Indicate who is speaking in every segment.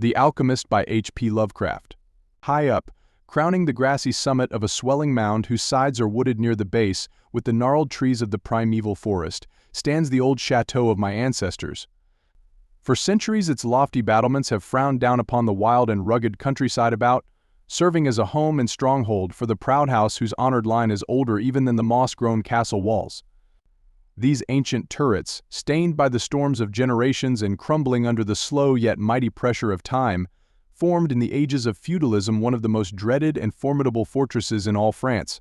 Speaker 1: The Alchemist by H.P. Lovecraft. High up, crowning the grassy summit of a swelling mound whose sides are wooded near the base with the gnarled trees of the primeval forest, stands the old chateau of my ancestors. For centuries its lofty battlements have frowned down upon the wild and rugged countryside about, serving as a home and stronghold for the proud house whose honored line is older even than the moss-grown castle walls. These ancient turrets, stained by the storms of generations and crumbling under the slow yet mighty pressure of time, formed in the ages of feudalism one of the most dreaded and formidable fortresses in all France.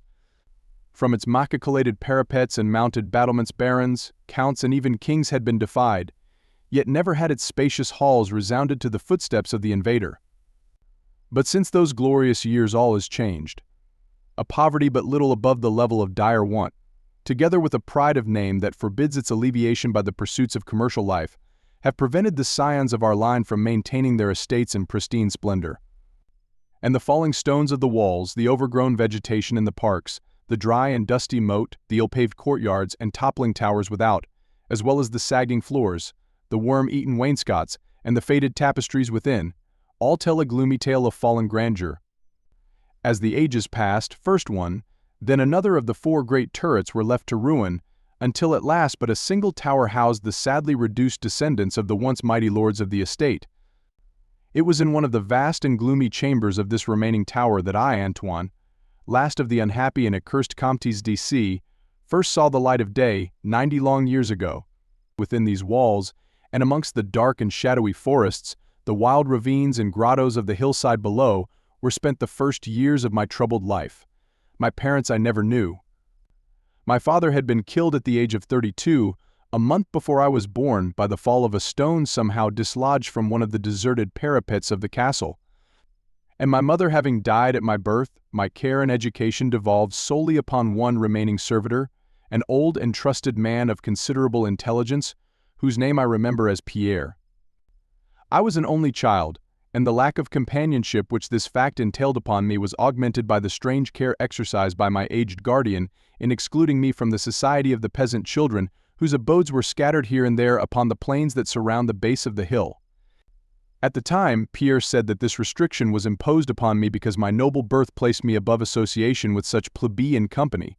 Speaker 1: From its machicolated parapets and mounted battlements barons, counts and even kings had been defied, yet never had its spacious halls resounded to the footsteps of the invader. But since those glorious years all is changed. A poverty but little above the level of dire want, together with a pride of name that forbids its alleviation by the pursuits of commercial life, have prevented the scions of our line from maintaining their estates in pristine splendor. And the falling stones of the walls, the overgrown vegetation in the parks, the dry and dusty moat, the ill-paved courtyards and toppling towers without, as well as the sagging floors, the worm-eaten wainscots, and the faded tapestries within, all tell a gloomy tale of fallen grandeur. As the ages passed, first one, then another of the four great turrets were left to ruin, until at last but a single tower housed the sadly reduced descendants of the once mighty lords of the estate. It was in one of the vast and gloomy chambers of this remaining tower that I, Antoine, last of the unhappy and accursed Comtes d'C, first saw the light of day 90 long years ago. Within these walls, and amongst the dark and shadowy forests, the wild ravines and grottos of the hillside below, were spent the first years of my troubled life. My parents I never knew. My father had been killed at the age of 32, a month before I was born, by the fall of a stone somehow dislodged from one of the deserted parapets of the castle. And my mother having died at my birth, my care and education devolved solely upon one remaining servitor, an old and trusted man of considerable intelligence, whose name I remember as Pierre. I was an only child, and the lack of companionship which this fact entailed upon me was augmented by the strange care exercised by my aged guardian in excluding me from the society of the peasant children whose abodes were scattered here and there upon the plains that surround the base of the hill. At the time, Pierre said that this restriction was imposed upon me because my noble birth placed me above association with such plebeian company.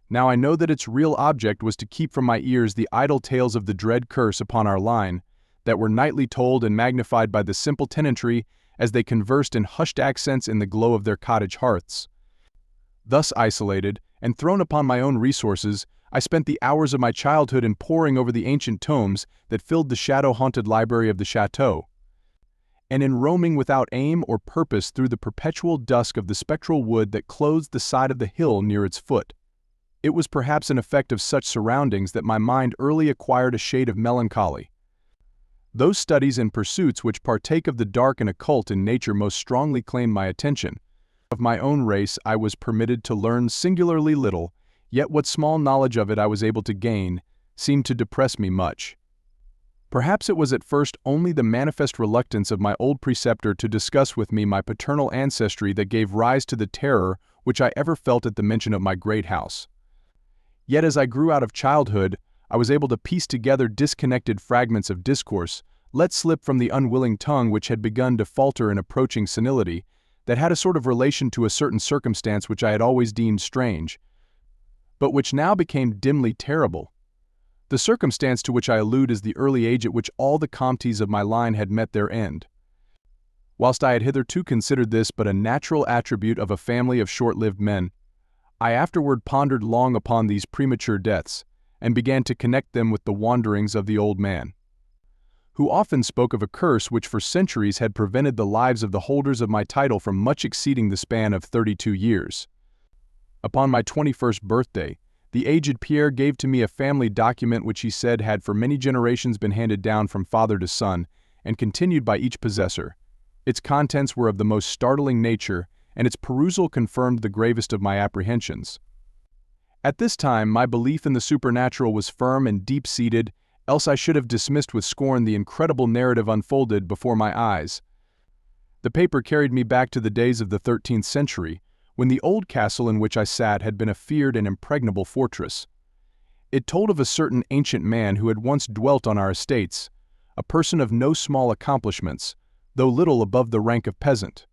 Speaker 1: Now I know that its real object was to keep from my ears the idle tales of the dread curse upon our line, that were nightly told and magnified by the simple tenantry as they conversed in hushed accents in the glow of their cottage hearths. Thus isolated, and thrown upon my own resources, I spent the hours of my childhood in poring over the ancient tomes that filled the shadow-haunted library of the chateau, and in roaming without aim or purpose through the perpetual dusk of the spectral wood that clothes the side of the hill near its foot. It was perhaps an effect of such surroundings that my mind early acquired a shade of melancholy. Those studies and pursuits which partake of the dark and occult in nature most strongly claimed my attention. Of my own race I was permitted to learn singularly little, yet what small knowledge of it I was able to gain seemed to depress me much. Perhaps it was at first only the manifest reluctance of my old preceptor to discuss with me my paternal ancestry that gave rise to the terror which I ever felt at the mention of my great house. Yet as I grew out of childhood, I was able to piece together disconnected fragments of discourse, let slip from the unwilling tongue which had begun to falter in approaching senility, that had a sort of relation to a certain circumstance which I had always deemed strange, but which now became dimly terrible. The circumstance to which I allude is the early age at which all the Comtes of my line had met their end. Whilst I had hitherto considered this but a natural attribute of a family of short-lived men, I afterward pondered long upon these premature deaths, and began to connect them with the wanderings of the old man, who often spoke of a curse which for centuries had prevented the lives of the holders of my title from much exceeding the span of 32 years. Upon my 21st birthday, the aged Pierre gave to me a family document which he said had for many generations been handed down from father to son and continued by each possessor. Its contents were of the most startling nature, and its perusal confirmed the gravest of my apprehensions. At this time my belief in the supernatural was firm and deep-seated, else I should have dismissed with scorn the incredible narrative unfolded before my eyes. The paper carried me back to the days of the 13th century, when the old castle in which I sat had been a feared and impregnable fortress. It told of a certain ancient man who had once dwelt on our estates, a person of no small accomplishments, though little above the rank of peasant.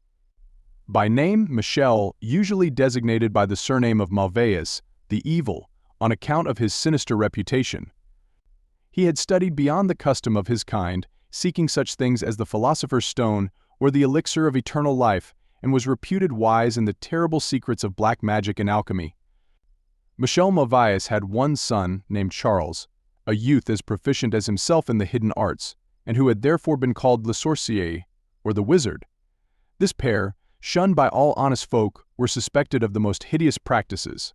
Speaker 1: By name, Michel, usually designated by the surname of Mauvais, the evil, on account of his sinister reputation. He had studied beyond the custom of his kind, seeking such things as the philosopher's stone or the elixir of eternal life, and was reputed wise in the terrible secrets of black magic and alchemy. Michel Mauvais had one son named Charles, a youth as proficient as himself in the hidden arts, and who had therefore been called Le Sorcier, or the wizard. This pair, shunned by all honest folk, were suspected of the most hideous practices.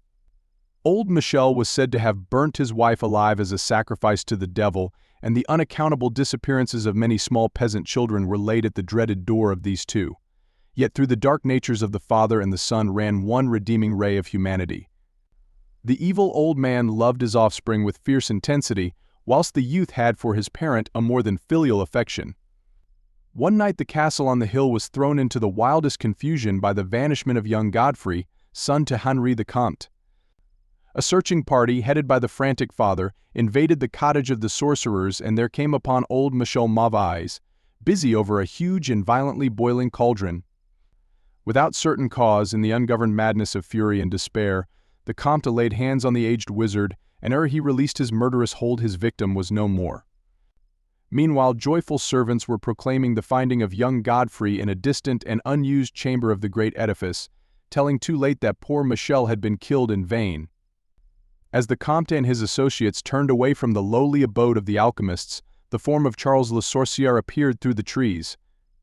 Speaker 1: Old Michel was said to have burnt his wife alive as a sacrifice to the devil, and the unaccountable disappearances of many small peasant children were laid at the dreaded door of these two. Yet through the dark natures of the father and the son ran one redeeming ray of humanity. The evil old man loved his offspring with fierce intensity, whilst the youth had for his parent a more than filial affection. One night the castle on the hill was thrown into the wildest confusion by the vanishment of young Godfrey, son to Henri the Comte. A searching party, headed by the frantic father, invaded the cottage of the sorcerers, and there came upon old Michel Mauvais, busy over a huge and violently boiling cauldron. Without certain cause, in the ungoverned madness of fury and despair, the Comte laid hands on the aged wizard, and ere he released his murderous hold his victim was no more. Meanwhile joyful servants were proclaiming the finding of young Godfrey in a distant and unused chamber of the great edifice, telling too late that poor Michel had been killed in vain. As the Comte and his associates turned away from the lowly abode of the alchemists, the form of Charles Le Sorcier appeared through the trees.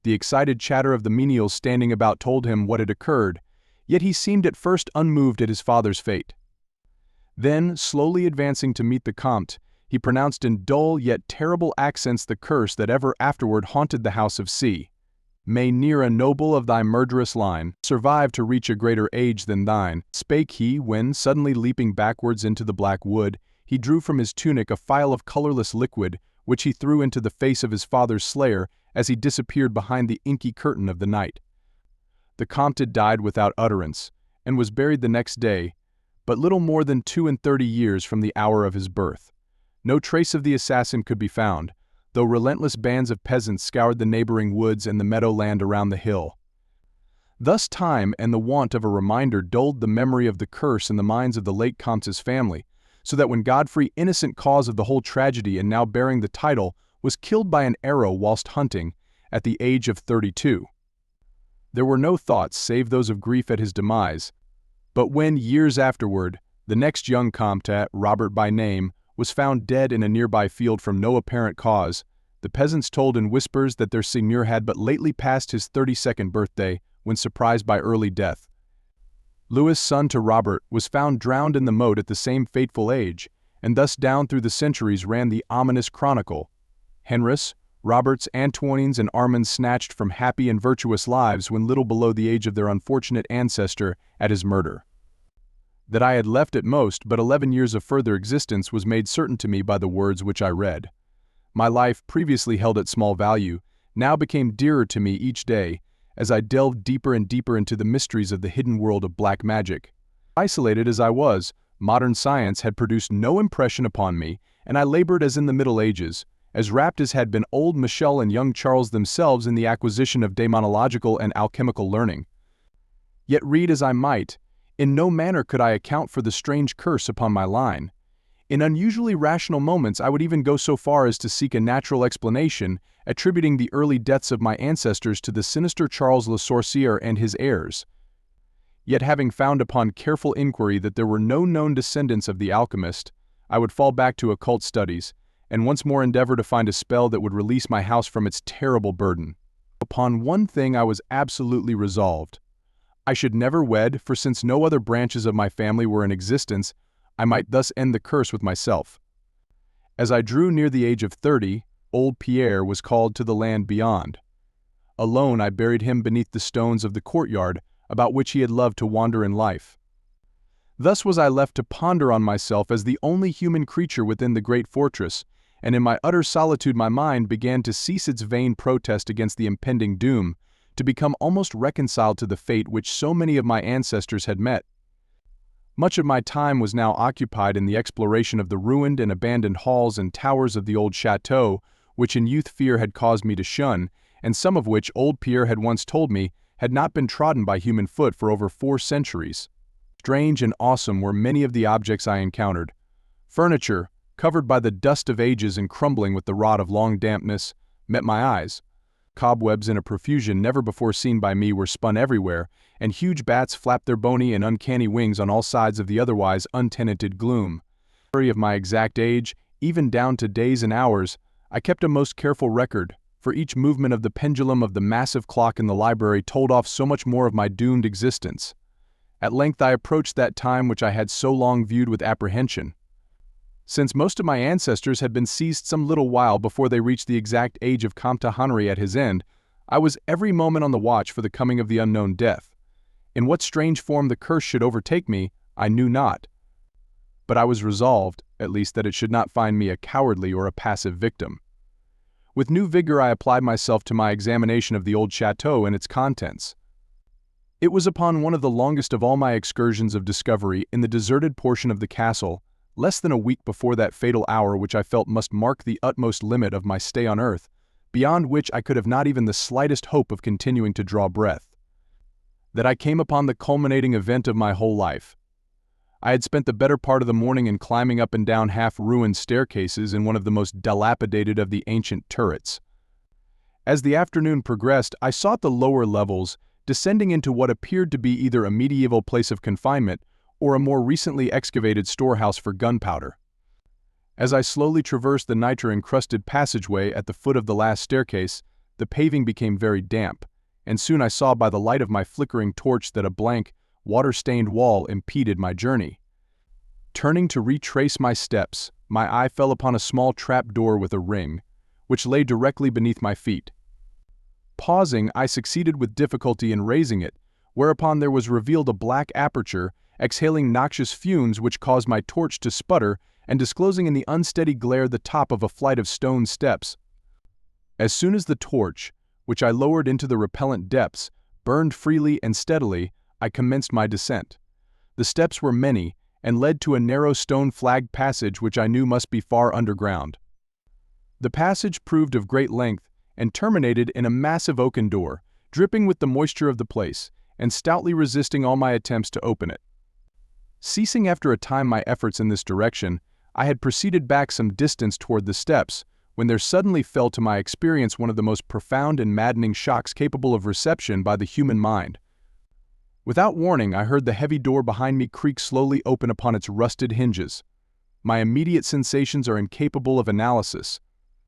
Speaker 1: The excited chatter of the menials standing about told him what had occurred, yet he seemed at first unmoved at his father's fate. Then, slowly advancing to meet the Comte, he pronounced in dull yet terrible accents the curse that ever afterward haunted the house of C. May ne'er a noble of thy murderous line survive to reach a greater age than thine, spake he when, suddenly leaping backwards into the black wood, he drew from his tunic a phial of colorless liquid, which he threw into the face of his father's slayer as he disappeared behind the inky curtain of the night. The Comte died without utterance, and was buried the next day, but little more than 32 years from the hour of his birth. No trace of the assassin could be found, though relentless bands of peasants scoured the neighboring woods and the meadowland around the hill. Thus time and the want of a reminder dulled the memory of the curse in the minds of the late Comte's family, so that when Godfrey, innocent cause of the whole tragedy and now bearing the title, was killed by an arrow whilst hunting, at the age of 32. There were no thoughts save those of grief at his demise, but when, years afterward, the next young Comte, Robert by name, was found dead in a nearby field from no apparent cause, the peasants told in whispers that their seigneur had but lately passed his 32nd birthday when surprised by early death. Louis, son to Robert, was found drowned in the moat at the same fateful age, and thus down through the centuries ran the ominous chronicle. Henris, Roberts, Antoines, and Armands snatched from happy and virtuous lives when little below the age of their unfortunate ancestor at his murder. That I had left at most but 11 years of further existence was made certain to me by the words which I read. My life, previously held at small value, now became dearer to me each day, as I delved deeper and deeper into the mysteries of the hidden world of black magic. Isolated as I was, modern science had produced no impression upon me, and I labored as in the Middle Ages, as rapt as had been old Michel and young Charles themselves in the acquisition of demonological and alchemical learning. Yet read as I might, in no manner could I account for the strange curse upon my line. In unusually rational moments I would even go so far as to seek a natural explanation, attributing the early deaths of my ancestors to the sinister Charles Le Sorcier and his heirs. Yet having found upon careful inquiry that there were no known descendants of the Alchemist, I would fall back to occult studies, and once more endeavor to find a spell that would release my house from its terrible burden. Upon one thing I was absolutely resolved. I should never wed, for since no other branches of my family were in existence, I might thus end the curse with myself. As I drew near the age of 30, old Pierre was called to the land beyond. Alone I buried him beneath the stones of the courtyard about which he had loved to wander in life. Thus was I left to ponder on myself as the only human creature within the great fortress, and in my utter solitude my mind began to cease its vain protest against the impending doom, to become almost reconciled to the fate which so many of my ancestors had met. Much of my time was now occupied in the exploration of the ruined and abandoned halls and towers of the old chateau, which in youth fear had caused me to shun, and some of which old Pierre had once told me had not been trodden by human foot for over 4 centuries. Strange and awesome were many of the objects I encountered. Furniture, covered by the dust of ages and crumbling with the rot of long dampness, met my eyes. Cobwebs in a profusion never before seen by me were spun everywhere, and huge bats flapped their bony and uncanny wings on all sides of the otherwise untenanted gloom. Of my exact age, even down to days and hours, I kept a most careful record, for each movement of the pendulum of the massive clock in the library told off so much more of my doomed existence. At length I approached that time which I had so long viewed with apprehension. Since most of my ancestors had been seized some little while before they reached the exact age of Comte Henri at his end, I was every moment on the watch for the coming of the unknown death. In what strange form the curse should overtake me, I knew not. But I was resolved, at least, that it should not find me a cowardly or a passive victim. With new vigor I applied myself to my examination of the old chateau and its contents. It was upon one of the longest of all my excursions of discovery in the deserted portion of the castle, less than a week before that fatal hour which I felt must mark the utmost limit of my stay on earth, beyond which I could have not even the slightest hope of continuing to draw breath, that I came upon the culminating event of my whole life. I had spent the better part of the morning in climbing up and down half-ruined staircases in one of the most dilapidated of the ancient turrets. As the afternoon progressed, I sought the lower levels, descending into what appeared to be either a medieval place of confinement or a more recently excavated storehouse for gunpowder. As I slowly traversed the nitre-encrusted passageway at the foot of the last staircase, the paving became very damp, and soon I saw by the light of my flickering torch that a blank, water-stained wall impeded my journey. Turning to retrace my steps, my eye fell upon a small trap-door with a ring, which lay directly beneath my feet. Pausing, I succeeded with difficulty in raising it, whereupon there was revealed a black aperture, exhaling noxious fumes which caused my torch to sputter and disclosing in the unsteady glare the top of a flight of stone steps. As soon as the torch, which I lowered into the repellent depths, burned freely and steadily, I commenced my descent. The steps were many, and led to a narrow stone-flagged passage which I knew must be far underground. The passage proved of great length, and terminated in a massive oaken door, dripping with the moisture of the place, and stoutly resisting all my attempts to open it. Ceasing after a time my efforts in this direction, I had proceeded back some distance toward the steps, when there suddenly fell to my experience one of the most profound and maddening shocks capable of reception by the human mind. Without warning, I heard the heavy door behind me creak slowly open upon its rusted hinges. My immediate sensations are incapable of analysis.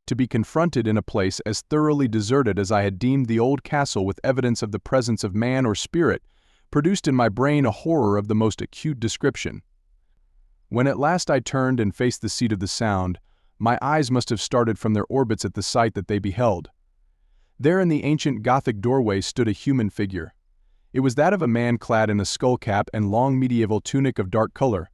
Speaker 1: To be confronted in a place as thoroughly deserted as I had deemed the old castle with evidence of the presence of man or spirit, produced in my brain a horror of the most acute description. When at last I turned and faced the seat of the sound, my eyes must have started from their orbits at the sight that they beheld. There in the ancient Gothic doorway stood a human figure. It was that of a man clad in a skullcap and long medieval tunic of dark color.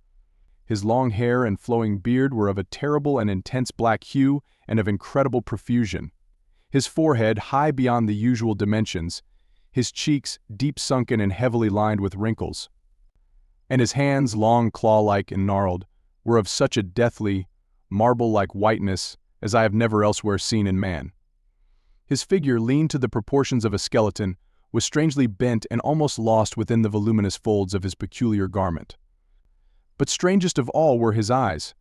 Speaker 1: His long hair and flowing beard were of a terrible and intense black hue and of incredible profusion. His forehead, high beyond the usual dimensions, his cheeks, deep sunken and heavily lined with wrinkles, and his hands, long claw-like and gnarled, were of such a deathly, marble-like whiteness as I have never elsewhere seen in man. His figure, lean to the proportions of a skeleton, was strangely bent and almost lost within the voluminous folds of his peculiar garment. But strangest of all were his eyes.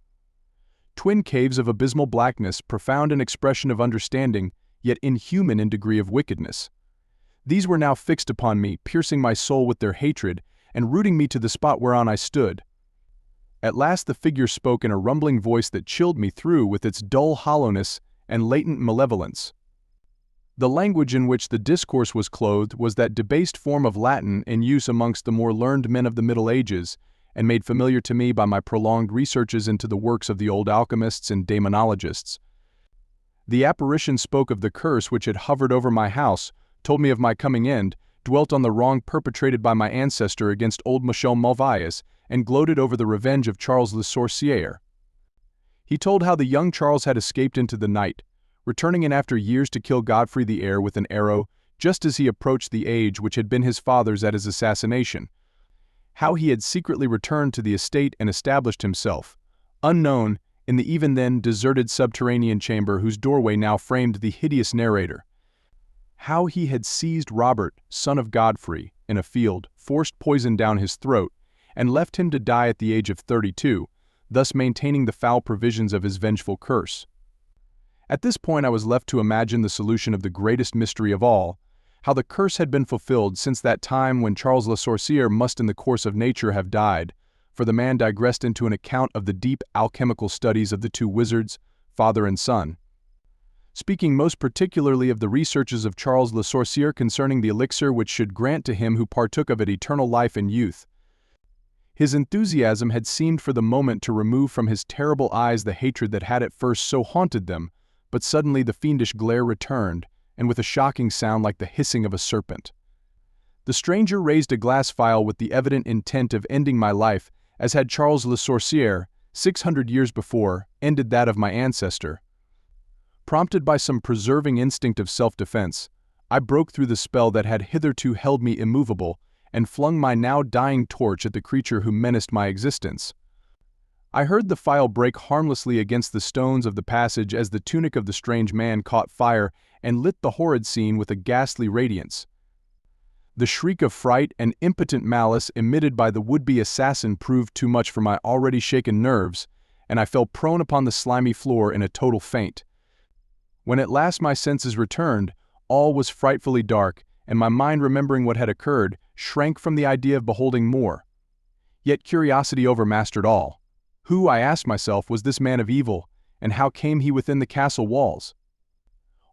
Speaker 1: Twin caves of abysmal blackness, profound in expression of understanding, yet inhuman in degree of wickedness. These were now fixed upon me, piercing my soul with their hatred, and rooting me to the spot whereon I stood. At last the figure spoke in a rumbling voice that chilled me through with its dull hollowness and latent malevolence. The language in which the discourse was clothed was that debased form of Latin in use amongst the more learned men of the Middle Ages, and made familiar to me by my prolonged researches into the works of the old alchemists and demonologists. The apparition spoke of the curse which had hovered over my house, told me of my coming end, dwelt on the wrong perpetrated by my ancestor against old Michel Malvaeus, and gloated over the revenge of Charles le Sorcier. He told how the young Charles had escaped into the night, returning in after years to kill Godfrey the heir with an arrow, just as he approached the age which had been his father's at his assassination. How he had secretly returned to the estate and established himself, unknown, in the even then deserted subterranean chamber whose doorway now framed the hideous narrator. how he had seized Robert, son of Godfrey, in a field, forced poison down his throat, and left him to die at the age of 32, thus maintaining the foul provisions of his vengeful curse. At this point I was left to imagine the solution of the greatest mystery of all, how the curse had been fulfilled since that time when Charles Le Sorcier must in the course of nature have died, for the man digressed into an account of the deep alchemical studies of the two wizards, father and son. Speaking most particularly of the researches of Charles Le Sorcier concerning the elixir which should grant to him who partook of it eternal life and youth. His enthusiasm had seemed for the moment to remove from his terrible eyes the hatred that had at first so haunted them, but suddenly the fiendish glare returned, and with a shocking sound like the hissing of a serpent. The stranger raised a glass phial with the evident intent of ending my life, as had Charles Le Sorcier, 600 years before, ended that of my ancestor. Prompted by some preserving instinct of self-defense, I broke through the spell that had hitherto held me immovable, and flung my now dying torch at the creature who menaced my existence. I heard the phial break harmlessly against the stones of the passage as the tunic of the strange man caught fire and lit the horrid scene with a ghastly radiance. The shriek of fright and impotent malice emitted by the would-be assassin proved too much for my already shaken nerves, and I fell prone upon the slimy floor in a total faint. When at last my senses returned, all was frightfully dark, and my mind, remembering what had occurred, shrank from the idea of beholding more. Yet curiosity overmastered all. Who, I asked myself, was this man of evil, and how came he within the castle walls?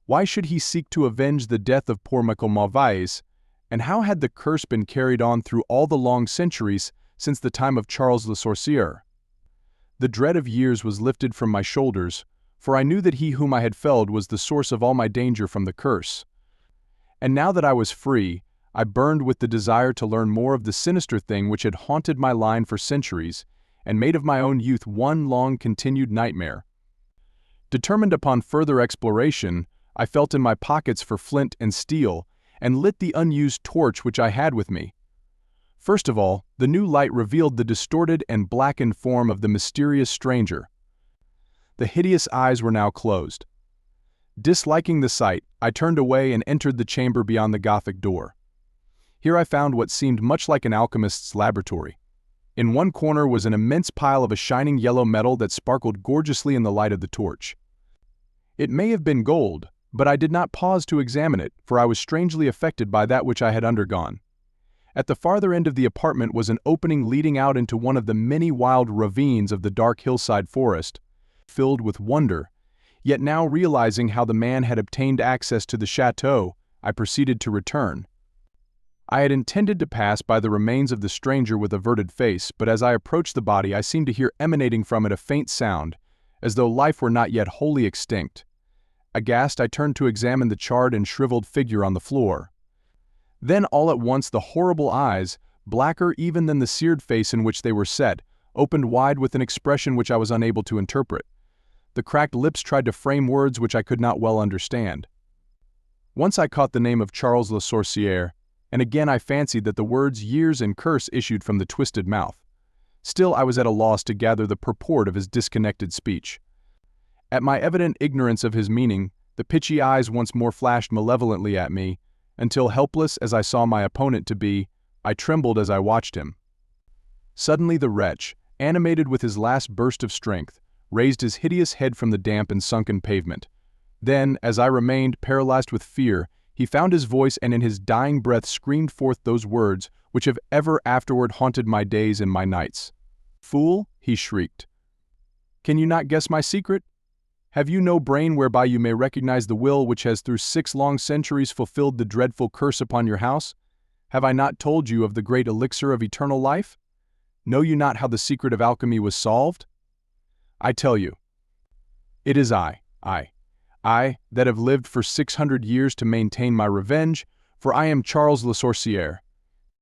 Speaker 1: Why should he seek to avenge the death of poor Michael Malvaise, and how had the curse been carried on through all the long centuries since the time of Charles Le Sorcier? The dread of years was lifted from my shoulders, for I knew that he whom I had felled was the source of all my danger from the curse. And now that I was free, I burned with the desire to learn more of the sinister thing which had haunted my line for centuries, and made of my own youth one long continued nightmare. Determined upon further exploration, I felt in my pockets for flint and steel, and lit the unused torch which I had with me. First of all, the new light revealed the distorted and blackened form of the mysterious stranger. The hideous eyes were now closed. Disliking the sight, I turned away and entered the chamber beyond the Gothic door. Here I found what seemed much like an alchemist's laboratory. In one corner was an immense pile of a shining yellow metal that sparkled gorgeously in the light of the torch. It may have been gold, but I did not pause to examine it, for I was strangely affected by that which I had undergone. At the farther end of the apartment was an opening leading out into one of the many wild ravines of the dark hillside forest. Filled with wonder, yet now realizing how the man had obtained access to the chateau, I proceeded to return. I had intended to pass by the remains of the stranger with averted face, but as I approached the body I seemed to hear emanating from it a faint sound, as though life were not yet wholly extinct. Aghast, I turned to examine the charred and shriveled figure on the floor. Then all at once the horrible eyes, blacker even than the seared face in which they were set, opened wide with an expression which I was unable to interpret. The cracked lips tried to frame words which I could not well understand. Once I caught the name of Charles Le Sorcier, and again I fancied that the words years and curse issued from the twisted mouth. Still I was at a loss to gather the purport of his disconnected speech. At my evident ignorance of his meaning, the pitchy eyes once more flashed malevolently at me, until, helpless as I saw my opponent to be, I trembled as I watched him. Suddenly the wretch, animated with his last burst of strength, raised his hideous head from the damp and sunken pavement. Then, as I remained paralyzed with fear, he found his voice and in his dying breath screamed forth those words which have ever afterward haunted my days and my nights. "Fool," he shrieked, "can you not guess my secret? Have you no brain whereby you may recognize the will which has through 6 long centuries fulfilled the dreadful curse upon your house? Have I not told you of the great elixir of eternal life? Know you not how the secret of alchemy was solved? I tell you, it is I, that have lived for 600 years to maintain my revenge, for I am Charles Le Sorcier,